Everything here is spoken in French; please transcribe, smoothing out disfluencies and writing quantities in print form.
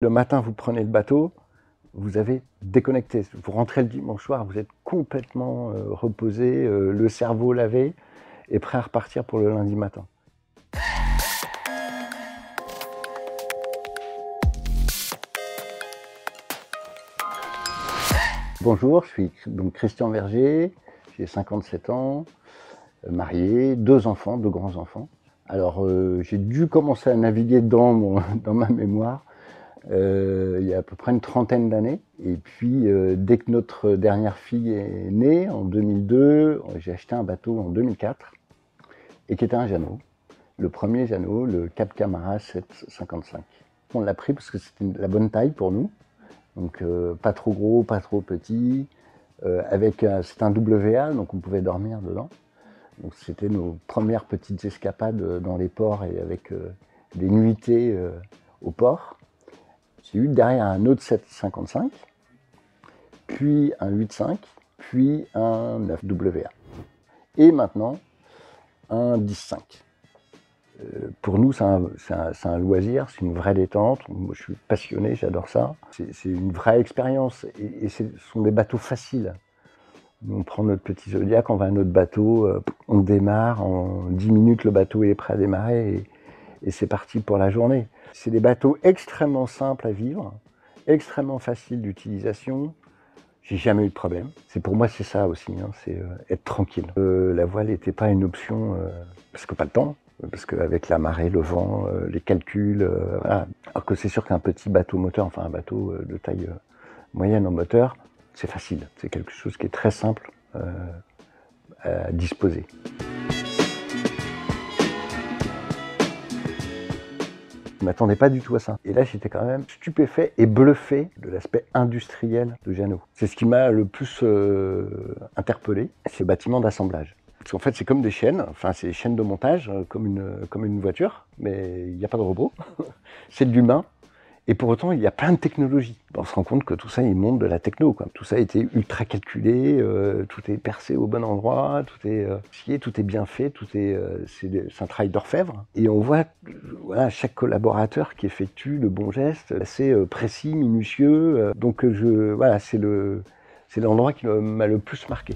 Le matin, vous prenez le bateau, vous avez déconnecté. Vous rentrez le dimanche soir, vous êtes complètement reposé, le cerveau lavé et prêt à repartir pour le lundi matin. Bonjour, je suis donc Christian Verger, j'ai 57 ans, marié, 2 enfants, 2 grands-enfants. Alors j'ai dû commencer à naviguer dans ma mémoire il y a à peu près une trentaine d'années. Et puis dès que notre dernière fille est née, en 2002, j'ai acheté un bateau en 2004, et qui était un Jeannot. Le premier Jeannot, le Cap Camara 755. On l'a pris parce que c'était la bonne taille pour nous. Donc pas trop gros, pas trop petit. C'est un WA, donc on pouvait dormir dedans. Donc c'était nos premières petites escapades dans les ports et avec des nuitées au port. J'ai eu derrière un autre 755, puis un 8.5, puis un 9WA. Et maintenant, un 10.5. Pour nous, c'est un loisir, c'est une vraie détente. Moi, je suis passionné, j'adore ça. C'est une vraie expérience et ce sont des bateaux faciles. On prend notre petit Zodiac, on va à notre bateau, on démarre, en 10 minutes, le bateau est prêt à démarrer et c'est parti pour la journée. C'est des bateaux extrêmement simples à vivre, extrêmement faciles d'utilisation. J'ai jamais eu de problème. Pour moi, c'est ça aussi, hein, c'est être tranquille. La voile n'était pas une option parce que pas le temps. Parce qu'avec la marée, le vent, les calculs, voilà. Alors que c'est sûr qu'un petit bateau moteur, enfin un bateau de taille moyenne en moteur, c'est facile. C'est quelque chose qui est très simple à disposer. Je ne m'attendais pas du tout à ça. Et là, j'étais quand même stupéfait et bluffé de l'aspect industriel de Jeannot. C'est ce qui m'a le plus interpellé, c'est le bâtiment d'assemblage. Parce qu'en fait, c'est comme des chaînes, enfin, c'est des chaînes de montage, comme une voiture, mais il n'y a pas de robot. C'est de l'humain. Et pour autant, il y a plein de technologies. On se rend compte que tout ça, il monte de la techno, quoi. Tout ça a été ultra calculé, tout est percé au bon endroit, tout est scié, tout est bien fait, c'est un travail d'orfèvre. Et on voit voilà, chaque collaborateur qui effectue le bon geste, assez précis, minutieux. Donc voilà, c'est l'endroit qui m'a le plus marqué.